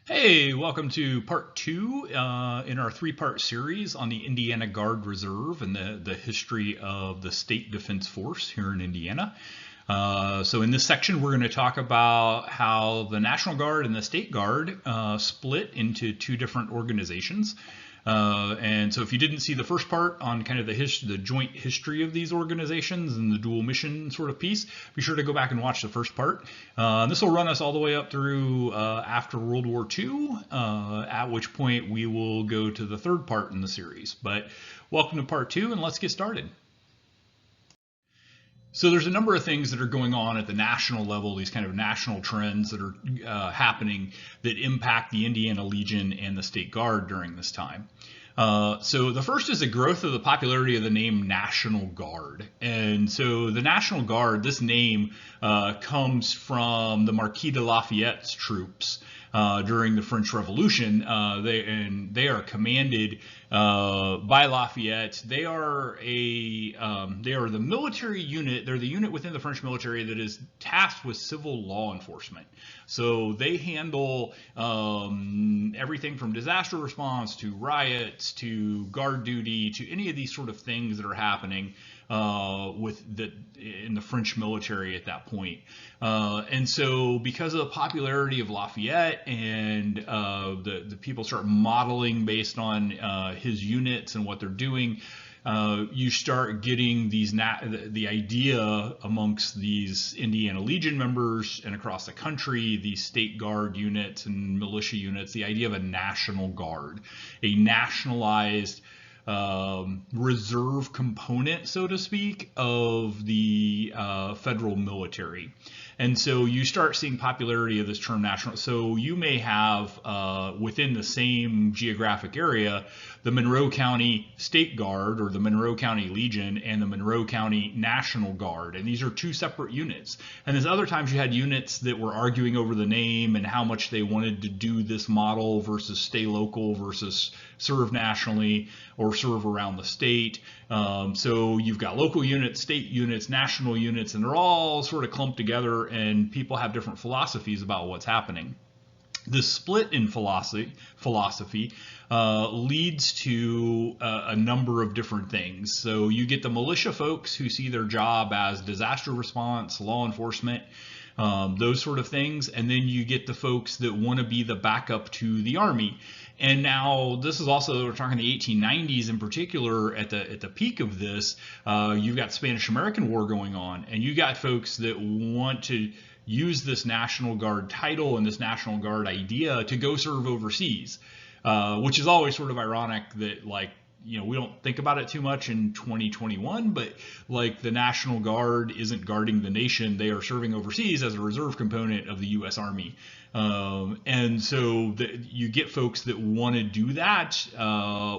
Hey, welcome to part two in our three-part series on the Indiana Guard Reserve and the history of the State Defense Force here in Indiana. So in this section, we're going to talk about how the National Guard and the State Guard split into two different organizations. And so if you didn't see the first part on kind of the joint history of these organizations and the dual mission sort of piece, be sure to go back and watch the first part. This will run us all the way up through after World War II, at which point we will go to the third part in the series. But welcome to part two, and let's get started. So there's a number of things that are going on at the national level, these kind of national trends that are happening that impact the Indiana Legion and the State Guard during this time. So the first is the growth of the popularity of the name National Guard. And so the National Guard, this name comes from the Marquis de Lafayette's troops during the French Revolution. They are commanded by Lafayette. They are the military unit. They're the unit within the French military that is tasked with civil law enforcement. So they handle everything from disaster response to riots to guard duty to any of these sort of things that are happening in the French military at that point. And so because of the popularity of Lafayette and the people start modeling based on his units and what they're doing, you start getting the idea amongst these Indiana Legion members and across the country, these state guard units and militia units, the idea of a National Guard, a nationalized reserve component, so to speak, of the federal military. And so you start seeing popularity of this term national. So you may have within the same geographic area, the Monroe County State Guard or the Monroe County Legion and the Monroe County National Guard. And these are two separate units. And there's other times you had units that were arguing over the name and how much they wanted to do this model versus stay local versus serve nationally or serve around the state. So you've got local units, state units, national units, and they're all sort of clumped together, and people have different philosophies about what's happening. This split in philosophy leads to a number of different things. So you get the militia folks who see their job as disaster response, law enforcement, those sort of things. And then you get the folks that want to be the backup to the Army. And now this is also, we're talking the 1890s in particular, at the peak of this, you've got Spanish-American War going on, and you got folks that want to use this National Guard title and this National Guard idea to go serve overseas, which is always sort of ironic that, like, you know, we don't think about it too much in 2021, but like the National Guard isn't guarding the nation. They are serving overseas as a reserve component of the U.S. Army. And so you get folks that want to do that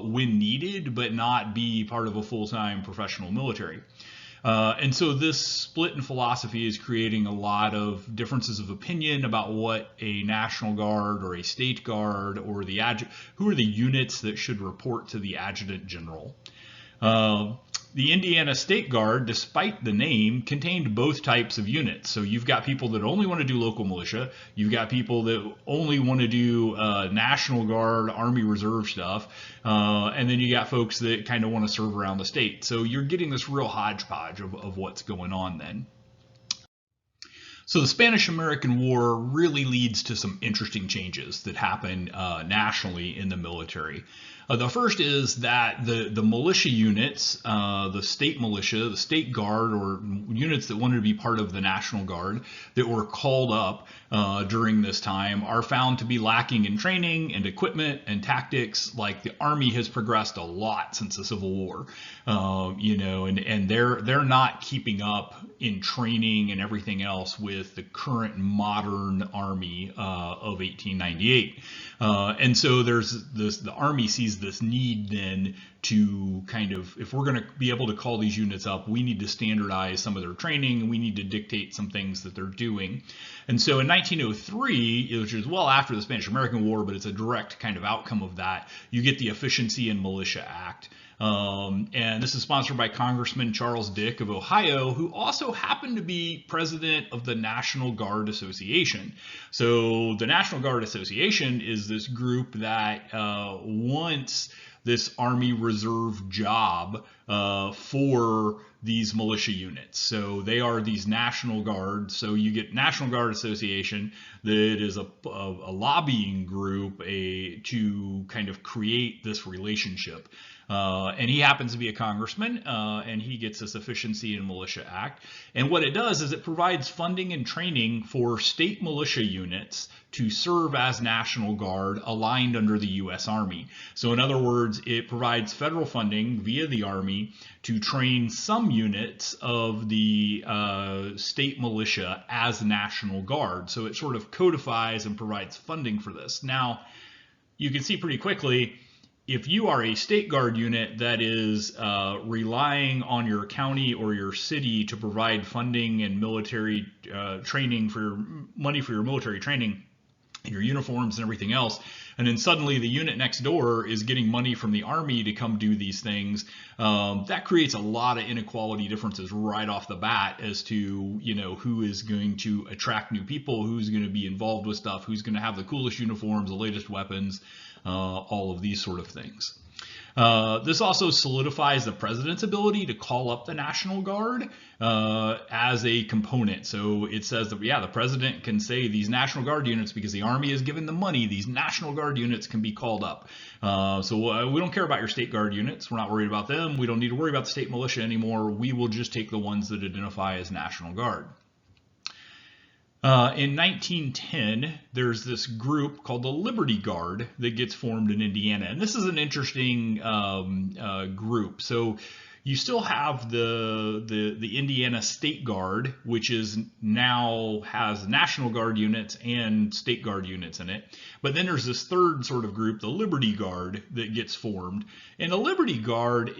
when needed, but not be part of a full-time professional military. And so this split in philosophy is creating a lot of differences of opinion about what a National Guard or a State Guard or who are the units that should report to the Adjutant General. The Indiana State Guard, despite the name, contained both types of units. So you've got people that only want to do local militia. You've got people that only want to do National Guard, Army Reserve stuff. And then you got folks that kind of want to serve around the state. So you're getting this real hodgepodge of what's going on then. So the Spanish-American War really leads to some interesting changes that happen nationally in the military. The first is that the militia units, the state militia, the state guard, or units that wanted to be part of the National Guard that were called up during this time are found to be lacking in training and equipment and tactics. Like, the Army has progressed a lot since the Civil War, and they're not keeping up in training and everything else with the current modern Army of 1898. And so the Army sees this need then to kind of, if we're going to be able to call these units up, we need to standardize some of their training, and we need to dictate some things that they're doing. And so in 1903, which is well after the Spanish-American War, but it's a direct kind of outcome of that, you get the Efficiency in Militia Act. And this is sponsored by Congressman Charles Dick of Ohio, who also happened to be president of the National Guard Association. So the National Guard Association is this group that wants this Army Reserve job for these militia units. So they are these National Guard. So you get National Guard Association that is a lobbying group to kind of create this relationship. And he happens to be a congressman, and he gets this Efficiency in Militia Act. And what it does is it provides funding and training for state militia units to serve as National Guard aligned under the U.S. Army. So in other words, it provides federal funding via the Army to train some units of the state militia as National Guard. So it sort of codifies and provides funding for this. Now, you can see pretty quickly, if you are a state guard unit that is relying on your county or your city to provide funding and military training for your money for your military training, your uniforms and everything else, and then suddenly the unit next door is getting money from the Army to come do these things, that creates a lot of inequality differences right off the bat as to, you know, who is going to attract new people, who's going to be involved with stuff, who's going to have the coolest uniforms, the latest weapons, all of these sort of things. This also solidifies the president's ability to call up the National Guard as a component. So it says that, yeah, the president can say these National Guard units, because the Army has given them money, these National Guard units can be called up. So we don't care about your state guard units. We're not worried about them. We don't need to worry about the state militia anymore. We will just take the ones that identify as National Guard. In 1910, there's this group called the Liberty Guard that gets formed in Indiana. And this is an interesting group. So you still have the Indiana State Guard, which is now has National Guard units and State Guard units in it. But then there's this third sort of group, the Liberty Guard, that gets formed. And the Liberty Guard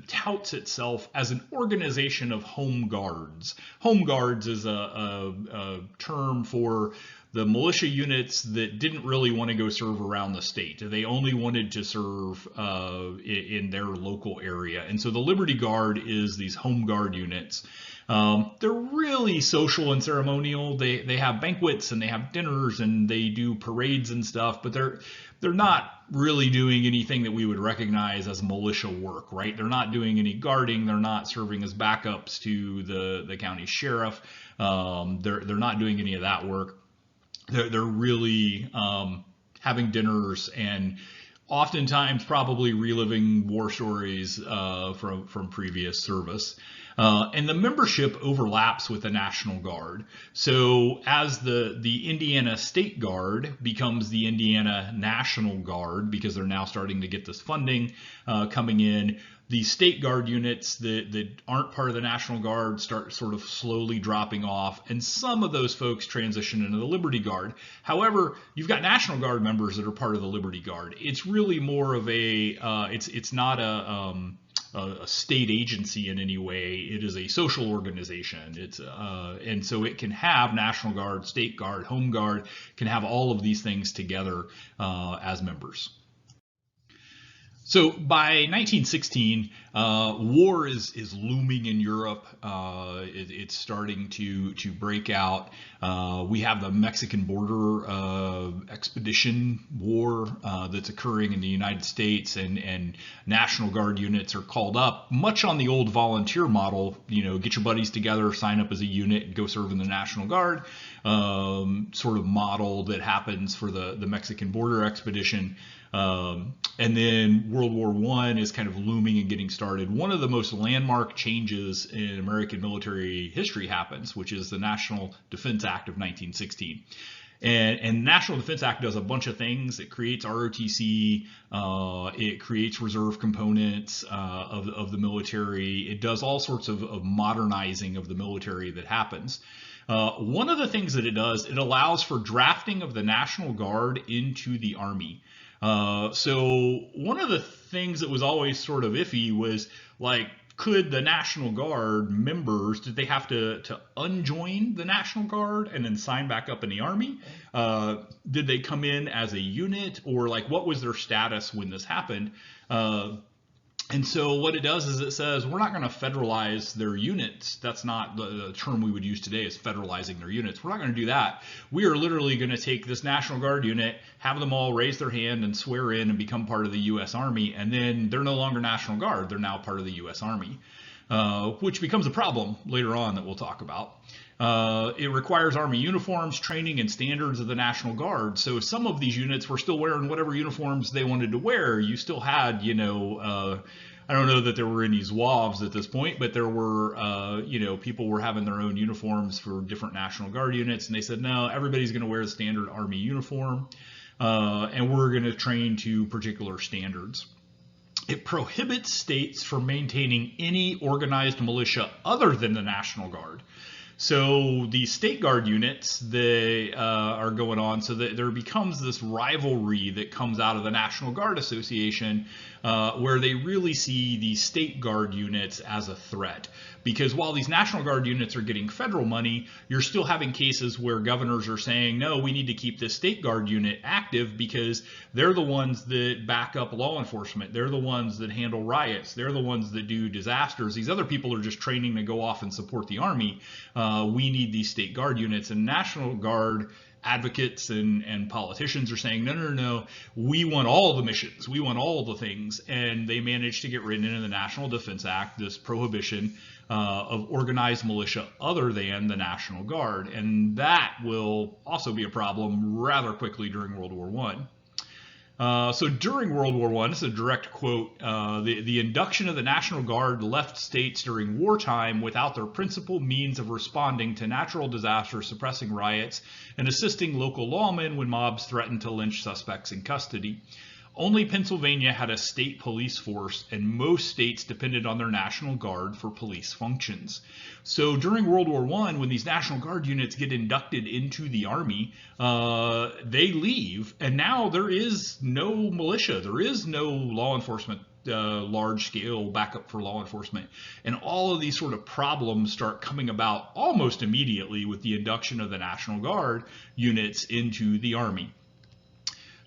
touts itself as an organization of home guards. Home guards is a term for the militia units that didn't really want to go serve around the state. They only wanted to serve in their local area. And so the Liberty Guard is these home guard units. They're really social and ceremonial. They have banquets and they have dinners and they do parades and stuff, but they're not really doing anything that we would recognize as militia work, right? They're not doing any guarding. They're not serving as backups to the county sheriff. They're not doing any of that work. They're really having dinners and oftentimes probably reliving war stories from previous service. And the membership overlaps with the National Guard. So as the Indiana State Guard becomes the Indiana National Guard, because they're now starting to get this funding coming in, the State Guard units that aren't part of the National Guard start sort of slowly dropping off, and some of those folks transition into the Liberty Guard. However, you've got National Guard members that are part of the Liberty Guard. It's really more of it's not a state agency in any way. It is a social organization. And so it can have National Guard, State Guard, Home Guard, can have all of these things together as members. So by 1916, war is looming in Europe. It's starting to break out. We have the Mexican border expedition war that's occurring in the United States, and National Guard units are called up, much on the old volunteer model. You know, get your buddies together, sign up as a unit, and go serve in the National Guard sort of model that happens for the Mexican border expedition. And then World War I is kind of looming and getting started. One of the most landmark changes in American military history happens, which is the National Defense Act of 1916. And National Defense Act does a bunch of things. It creates ROTC, it creates reserve components of the military. It does all sorts of modernizing of the military that happens. One of the things that it does, it allows for drafting of the National Guard into the Army. So one of the things that was always sort of iffy was, like, could the National Guard members, did they have to unjoin the National Guard and then sign back up in the Army? Did they come in as a unit, or like what was their status when this happened? And so what it does is it says we're not going to federalize their units. That's not the term we would use today, is federalizing their units. We're not going to do that. We are literally going to take this National Guard unit, have them all raise their hand and swear in and become part of the U.S. Army, and then they're no longer National Guard. They're now part of the U.S. Army, which becomes a problem later on that we'll talk about. It requires Army uniforms, training, and standards of the National Guard. So some of these units were still wearing whatever uniforms they wanted to wear. You still had, I don't know that there were any Zouaves at this point, but there were, people were having their own uniforms for different National Guard units. And they said, no, everybody's going to wear the standard Army uniform, and we're going to train to particular standards. It prohibits states from maintaining any organized militia other than the National Guard. So the state guard units, they are going on, so that there becomes this rivalry that comes out of the National Guard Association, where they really see the state guard units as a threat. Because while these National Guard units are getting federal money, you're still having cases where governors are saying, no, we need to keep this state guard unit active because they're the ones that back up law enforcement. They're the ones that handle riots. They're the ones that do disasters. These other people are just training to go off and support the Army. We need these state guard units. And National Guard advocates and politicians are saying, no, we want all the missions, we want all the things. And they managed to get written into the National Defense Act this prohibition of organized militia other than the National Guard. And that will also be a problem rather quickly during World War I. So during World War I, this is a direct quote, the induction of the National Guard left states during wartime without their principal means of responding to natural disasters, suppressing riots, and assisting local lawmen when mobs threatened to lynch suspects in custody. Only Pennsylvania had a state police force, and most states depended on their National Guard for police functions. So during World War I, when these National Guard units get inducted into the Army, they leave, and now there is no militia. There is no law enforcement, large-scale backup for law enforcement. And all of these sort of problems start coming about almost immediately with the induction of the National Guard units into the Army.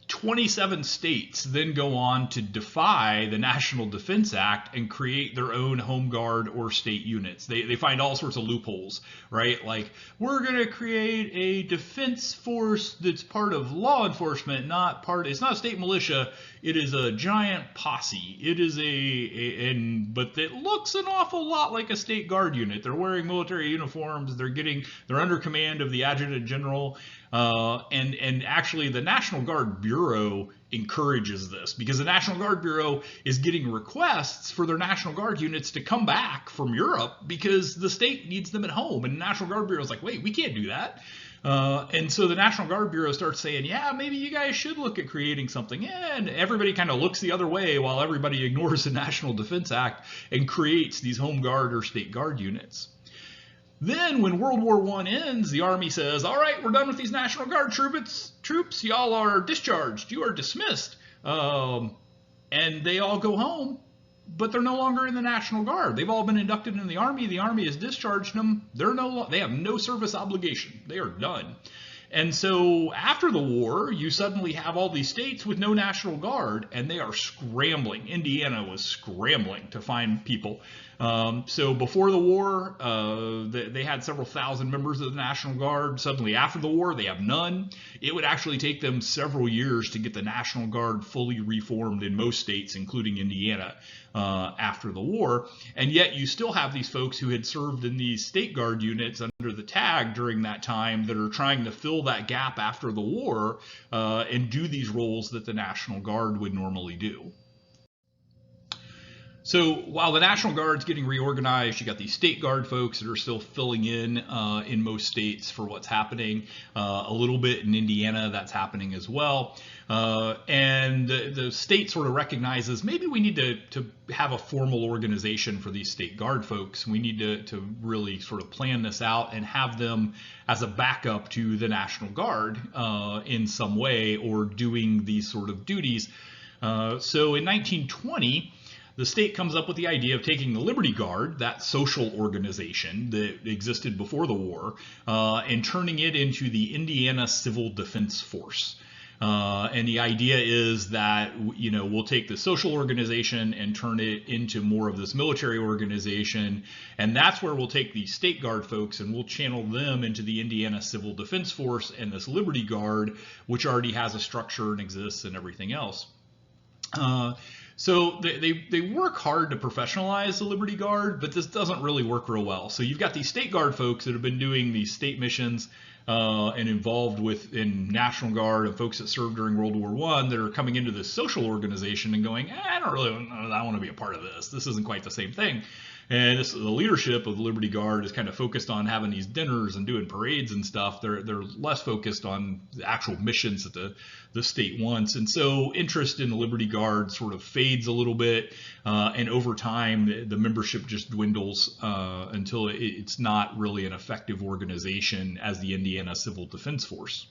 27 states then go on to defy the National Defense Act and create their own home guard or state units. They find all sorts of loopholes, right? Like, we're going to create a defense force that's part of law enforcement, it's not a state militia. It is a giant posse. It is but it looks an awful lot like a state guard unit. They're wearing military uniforms. They're under command of the Adjutant General. And actually the National Guard Bureau encourages this, because the National Guard Bureau is getting requests for their National Guard units to come back from Europe because the state needs them at home. And the National Guard Bureau is like, wait, we can't do that. And so the National Guard Bureau starts saying, yeah, maybe you guys should look at creating something. And everybody kind of looks the other way while everybody ignores the National Defense Act and creates these home guard or state guard units. Then when World War I ends, the Army says, all right, we're done with these National Guard troops. Y'all are discharged. You are dismissed. And they all go home, but they're no longer in the National Guard. They've all been inducted in the Army. The Army has discharged them. They have no service obligation. They are done. And so after the war, you suddenly have all these states with no National Guard, and they are scrambling. Indiana was scrambling to find people. So before the war, they had several thousand members of the National Guard. Suddenly after the war, they have none. It would actually take them several years to get the National Guard fully reformed in most states, including Indiana, after the war. And yet you still have these folks who had served in these state guard units under the tag during that time that are trying to fill that gap after the war and do these roles that the National Guard would normally do. So while the National Guard's getting reorganized, you got these state guard folks that are still filling in most states for what's happening. A little bit in Indiana, that's happening as well. And the state sort of recognizes maybe we need to have a formal organization for these state guard folks. We need to really sort of plan this out and have them as a backup to the National Guard in some way, or doing these sort of duties. So in 1920, the state comes up with the idea of taking the Liberty Guard, that social organization that existed before the war, and turning it into the Indiana Civil Defense Force. And the idea is that, we'll take the social organization and turn it into more of this military organization. And that's where we'll take the State Guard folks and we'll channel them into the Indiana Civil Defense Force and this Liberty Guard, which already has a structure and exists and everything else. So they work hard to professionalize the Liberty Guard, but this doesn't really work real well. So you've got these State Guard folks that have been doing these state missions and involved in National Guard and folks that served during World War I that are coming into this social organization and going, I don't really want to be a part of this. This isn't quite the same thing. And the leadership of the Liberty Guard is kind of focused on having these dinners and doing parades and stuff. They're less focused on the actual missions that the state wants. And so interest in the Liberty Guard sort of fades a little bit. And over time, the membership just dwindles until it's not really an effective organization as the Indiana Civil Defense Force.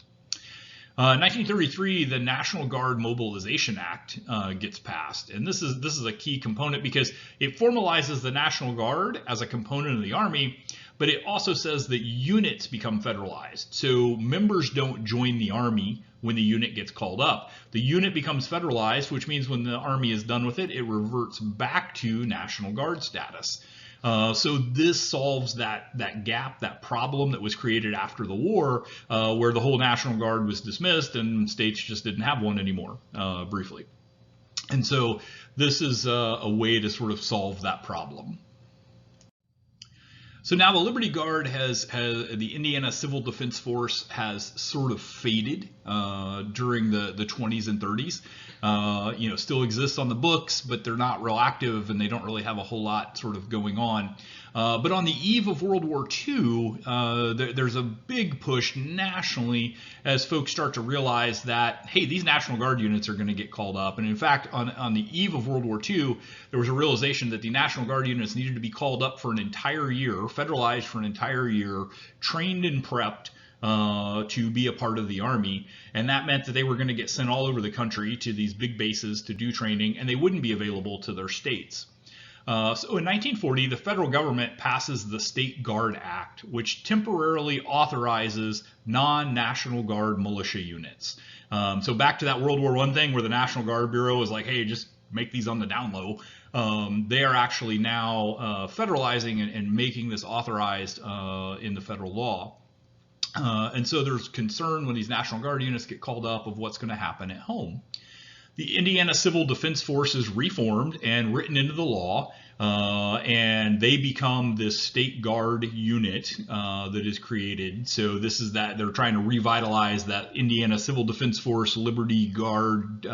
In 1933, the National Guard Mobilization Act gets passed, and this is a key component because it formalizes the National Guard as a component of the Army, but it also says that units become federalized. So members don't join the Army when the unit gets called up. The unit becomes federalized, which means when the Army is done with it, it reverts back to National Guard status. So this solves that gap, that problem that was created after the war, where the whole National Guard was dismissed and states just didn't have one anymore, briefly. And so this is a way to sort of solve that problem. So now the Liberty Guard the Indiana Civil Defense Force has sort of faded during the 20s and 30s. Still exists on the books, but they're not real active and they don't really have a whole lot sort of going on. But on the eve of World War II, there's a big push nationally as folks start to realize that, hey, these National Guard units are going to get called up. And in fact, on the eve of World War II, there was a realization that the National Guard units needed to be called up for an entire year, federalized for an entire year, trained and prepped to be a part of the Army. And that meant that they were going to get sent all over the country to these big bases to do training, and they wouldn't be available to their states. So in 1940, the federal government passes the State Guard Act, which temporarily authorizes non-National Guard militia units. So back to that World War I thing where the National Guard Bureau is like, hey, just make these on the down low. They are actually now federalizing and making this authorized in the federal law. And so there's concern when these National Guard units get called up of what's going to happen at home. The Indiana Civil Defense Force is reformed and written into the law, and they become this State Guard unit that is created. So this is that they're trying to revitalize that Indiana Civil Defense Force Liberty Guard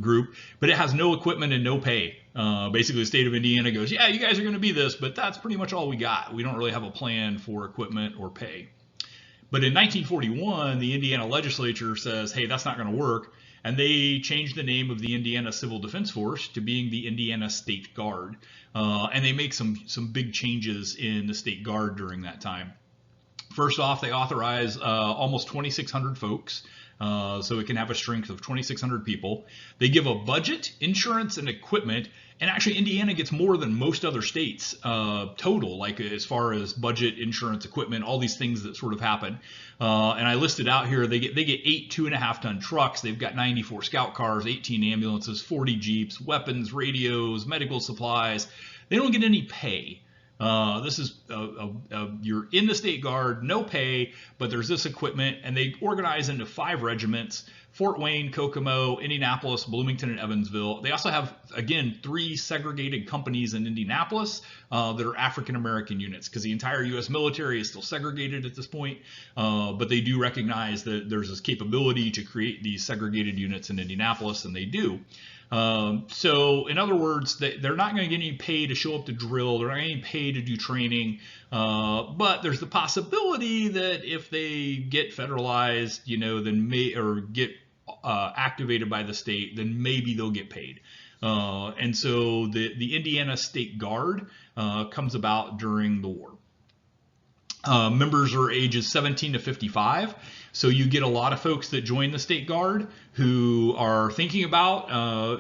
group, but it has no equipment and no pay. Basically, the state of Indiana goes, yeah, you guys are going to be this, but that's pretty much all we got. We don't really have a plan for equipment or pay. But in 1941, the Indiana legislature says, hey, that's not going to work. And they changed the name of the Indiana Civil Defense Force to being the Indiana State Guard. And they make some big changes in the State Guard during that time. First off, they authorize almost 2,600 folks. So it can have a strength of 2,600 people. They give a budget, insurance, and equipment. And actually, Indiana gets more than most other states total, like as far as budget, insurance, equipment, all these things that sort of happen. And I listed out here, they get 8 2.5-ton trucks. They've got 94 scout cars, 18 ambulances, 40 jeeps, weapons, radios, medical supplies. They don't get any pay. This is you're in the State Guard, no pay, but there's this equipment, and they organize into 5 regiments: Fort Wayne, Kokomo, Indianapolis, Bloomington, and Evansville. They also have, again, 3 segregated companies in Indianapolis that are African American units, because the entire U.S. military is still segregated at this point, but they do recognize that there's this capability to create these segregated units in Indianapolis, and they do. So in other words, they're not going to get any pay to show up to drill. They're not going to get pay to do training. But there's the possibility that if they get federalized, then get activated by the state, then maybe they'll get paid. And so the Indiana State Guard comes about during the war. Members are ages 17 to 55. So you get a lot of folks that join the State Guard who are thinking about,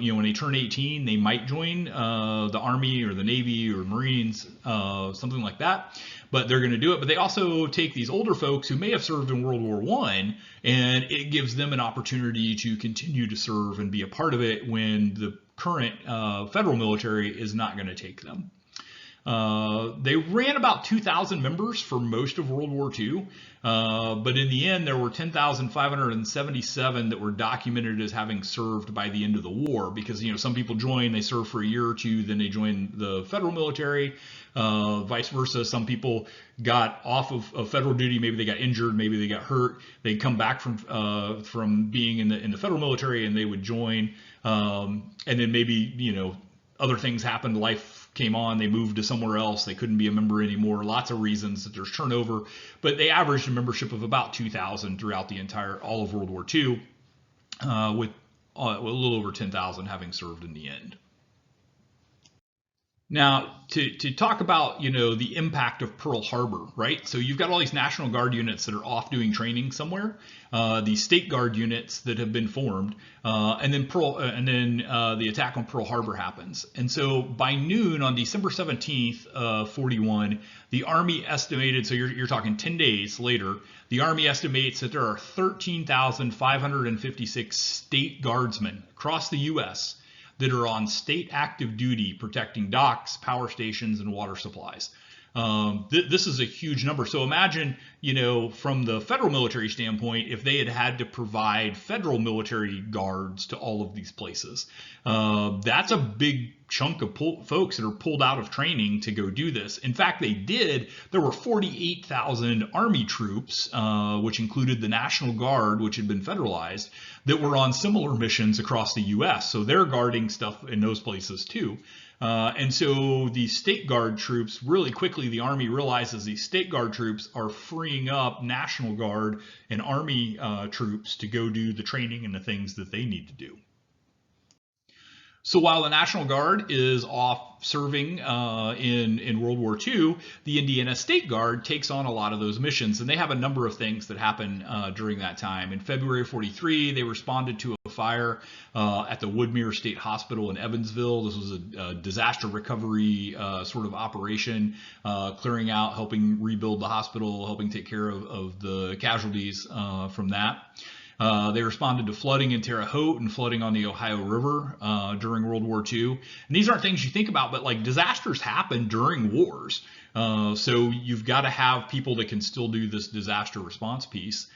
when they turn 18, they might join the Army or the Navy or Marines, something like that. But they're going to do it. But they also take these older folks who may have served in World War I, and it gives them an opportunity to continue to serve and be a part of it when the current federal military is not going to take them. They ran about 2,000 members for most of World War II, but in the end there were 10,577 that were documented as having served by the end of the war, because some people join, they serve for a year or two, then they join the federal military, vice versa. Some people got off of federal duty, maybe they got injured, maybe they got hurt, they'd come back from being in the federal military and they would join, and then maybe other things happened, life came on, they moved to somewhere else, they couldn't be a member anymore, lots of reasons that there's turnover, but they averaged a membership of about 2,000 throughout all of World War II, with a little over 10,000 having served in the end. Now, to talk about, the impact of Pearl Harbor, right? So you've got all these National Guard units that are off doing training somewhere, these State Guard units that have been formed, and then the attack on Pearl Harbor happens. And so by noon on December 17th, 41, the Army estimated, so you're talking 10 days later, the Army estimates that there are 13,556 State Guardsmen across the U.S. that are on state active duty protecting docks, power stations, and water supplies. This is a huge number. So imagine, from the federal military standpoint, if they had to provide federal military guards to all of these places. That's a big chunk of folks that are pulled out of training to go do this. In fact, they did. There were 48,000 Army troops, which included the National Guard, which had been federalized, that were on similar missions across the U.S. So they're guarding stuff in those places too. And so the State Guard troops, really quickly, the Army realizes these State Guard troops are freeing up National Guard and Army troops to go do the training and the things that they need to do. So while the National Guard is off serving in World War II, the Indiana State Guard takes on a lot of those missions, and they have a number of things that happen during that time. In February of 43, they responded to a fire at the Woodmere State Hospital in Evansville. This was a disaster recovery sort of operation, clearing out, helping rebuild the hospital, helping take care of the casualties from that. They responded to flooding in Terre Haute and flooding on the Ohio River during World War II. And these aren't things you think about, but like disasters happen during wars. So you've got to have people that can still do this disaster response piece.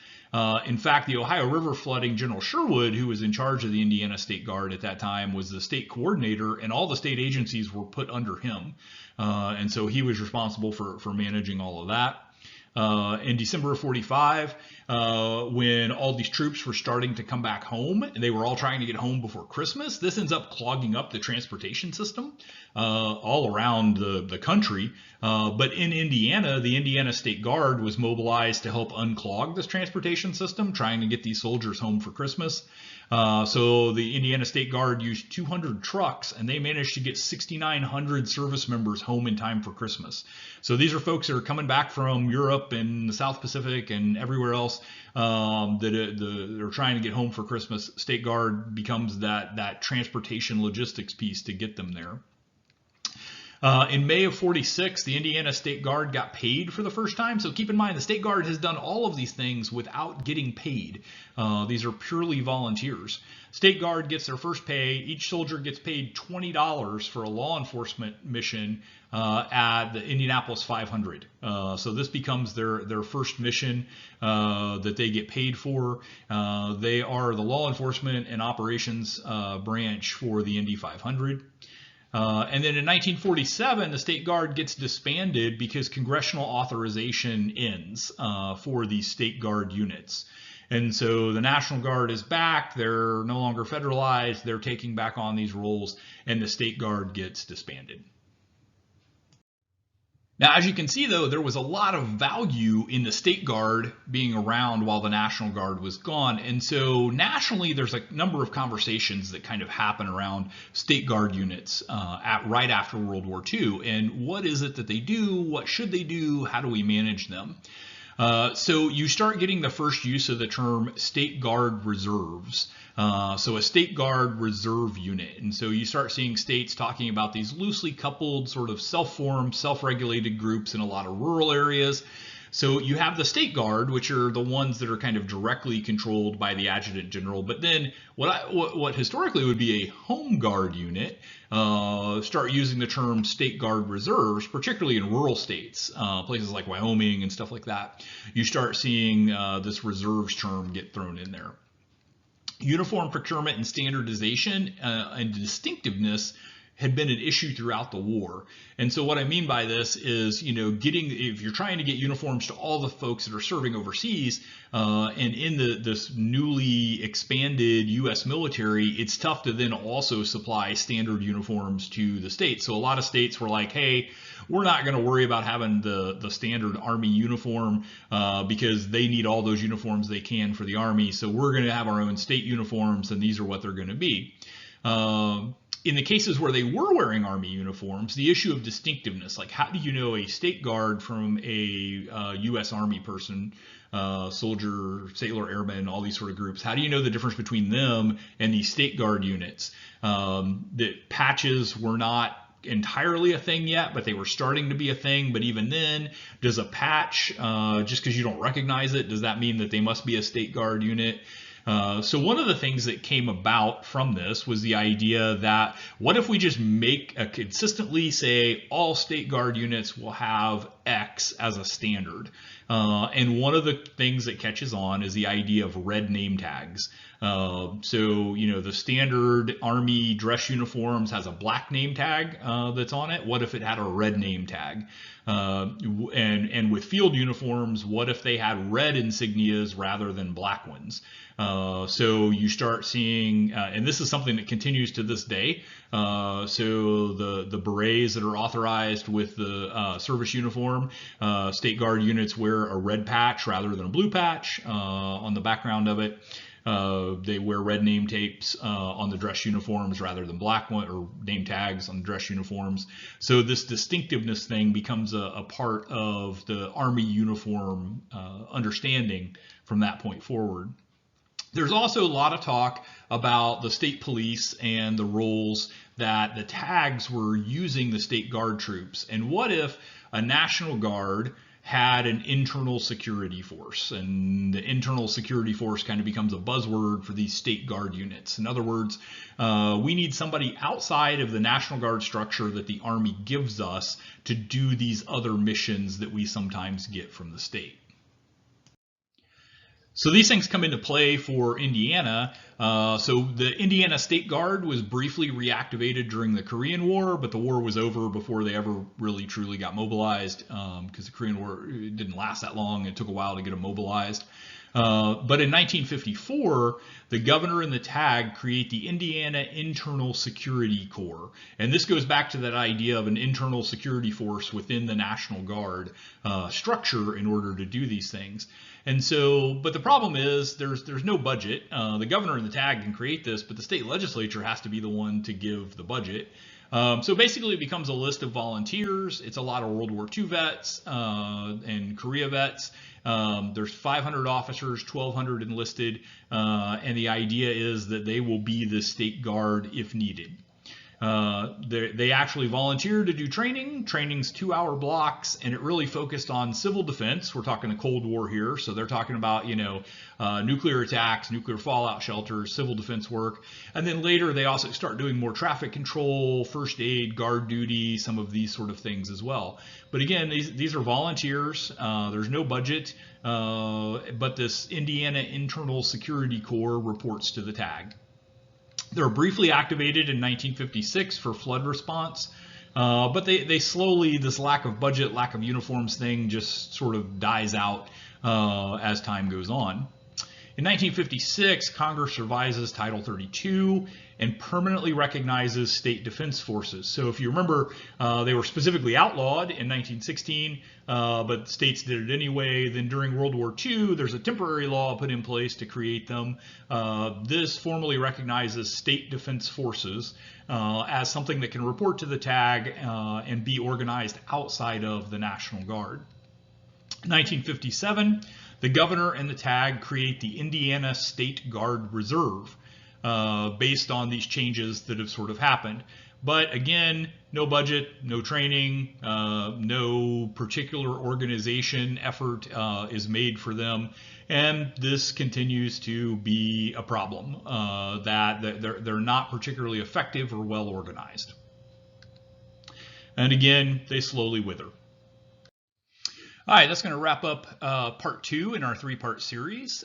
In fact, the Ohio River flooding, General Sherwood, who was in charge of the Indiana State Guard at that time, was the state coordinator, and all the state agencies were put under him. And so he was responsible for managing all of that. In December of 45, when all these troops were starting to come back home, and they were all trying to get home before Christmas, this ends up clogging up the transportation system all around the country. But in Indiana, the Indiana State Guard was mobilized to help unclog this transportation system, trying to get these soldiers home for Christmas. So the Indiana State Guard used 200 trucks, and they managed to get 6,900 service members home in time for Christmas. So these are folks that are coming back from Europe and the South Pacific and everywhere else that are trying to get home for Christmas. State Guard becomes that transportation logistics piece to get them there. In May of 46, the Indiana State Guard got paid for the first time. So keep in mind, the State Guard has done all of these things without getting paid. These are purely volunteers. State Guard gets their first pay. Each soldier gets paid $20 for a law enforcement mission at the Indianapolis 500. So this becomes their first mission that they get paid for. They are the law enforcement and operations branch for the Indy 500. And then in 1947, the State Guard gets disbanded because congressional authorization ends for these State Guard units. And so the National Guard is back. They're no longer federalized. They're taking back on these roles, and the State Guard gets disbanded. Now, as you can see, though, there was a lot of value in the State Guard being around while the National Guard was gone. And so nationally, there's a number of conversations that kind of happen around State Guard units right after World War II. And what is it that they do? What should they do? How do we manage them? So you start getting the first use of the term State Guard reserves. So a State Guard reserve unit. And so you start seeing states talking about these loosely coupled, sort of self-formed, self-regulated groups in a lot of rural areas. So you have the State Guard, which are the ones that are kind of directly controlled by the Adjutant General. But then what historically would be a Home Guard unit, start using the term State Guard reserves, particularly in rural states, places like Wyoming and stuff like that. You start seeing this reserves term get thrown in there. Uniform procurement and standardization and distinctiveness had been an issue throughout the war. And so what I mean by this is, if you're trying to get uniforms to all the folks that are serving overseas, and in this newly expanded U.S. military, it's tough to then also supply standard uniforms to the states. So a lot of states were like, hey, we're not going to worry about having the standard Army uniform because they need all those uniforms they can for the Army. So we're going to have our own state uniforms, and these are what they're going to be. In the cases where they were wearing Army uniforms, the issue of distinctiveness, like how do you know a State Guard from a U.S. Army person, soldier, sailor, airman, all these sort of groups, how do you know the difference between them and these State Guard units? The patches were not entirely a thing yet, but they were starting to be a thing. But even then, does a patch, just because you don't recognize it, does that mean that they must be a State Guard unit? So one of the things that came about from this was the idea that what if we just make a consistently say all State Guard units will have X as a standard. And one of the things that catches on is the idea of red name tags. So, the standard Army dress uniforms has a black name tag that's on it. What if it had a red name tag? And with field uniforms, what if they had red insignias rather than black ones? So you start seeing, and this is something that continues to this day. So the berets that are authorized with the service uniform, State Guard units wear a red patch rather than a blue patch on the background of it. They wear red name tapes on the dress uniforms rather than black one, or name tags on the dress uniforms. So this distinctiveness thing becomes a part of the Army uniform understanding from that point forward. There's also a lot of talk about the state police and the roles that the tags were using the State Guard troops. And what if a National Guard had an internal security force, and the internal security force kind of becomes a buzzword for these State Guard units. In other words, we need somebody outside of the National Guard structure that the Army gives us to do these other missions that we sometimes get from the state. So these things come into play for Indiana. So the Indiana State Guard was briefly reactivated during the Korean War, but the war was over before they ever really truly got mobilized, because the Korean War didn't last that long. It took a while to get them mobilized. But in 1954, the governor and the TAG create the Indiana Internal Security Corps. And this goes back to that idea of an internal security force within the National Guard structure in order to do these things. And so, but the problem is there's no budget. The governor and the TAG can create this, but the state legislature has to be the one to give the budget. So basically it becomes a list of volunteers. It's a lot of World War II vets and Korea vets. There's 500 officers, 1,200 enlisted, and the idea is that they will be the State Guard if needed. They actually volunteered to do training. Training's 2-hour blocks, and it really focused on civil defense. We're talking the Cold War here, so they're talking about, nuclear attacks, nuclear fallout shelters, civil defense work. And then later they also start doing more traffic control, first aid, guard duty, some of these sort of things as well. But again, these are volunteers. There's no budget, but this Indiana Internal Security Corps reports to the TAG. They're briefly activated in 1956 for flood response, but they slowly, this lack of budget, lack of uniforms thing just sort of dies out as time goes on. In 1956, Congress revises Title 32 and permanently recognizes state defense forces. So if you remember, they were specifically outlawed in 1916, but states did it anyway. Then during World War II, there's a temporary law put in place to create them. This formally recognizes state defense forces as something that can report to the TAG and be organized outside of the National Guard. In 1957, the governor and the TAG create the Indiana State Guard Reserve based on these changes that have sort of happened. But again, no budget, no training, no particular organization effort is made for them. And this continues to be a problem, that they're not particularly effective or well organized. And again, they slowly wither. All right, that's going to wrap up part 2 in our 3-part series.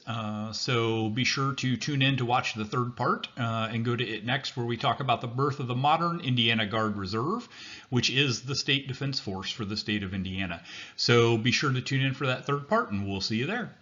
So be sure to tune in to watch the 3rd part and go to it next, where we talk about the birth of the modern Indiana Guard Reserve, which is the state defense force for the state of Indiana. So be sure to tune in for that 3rd part, and we'll see you there.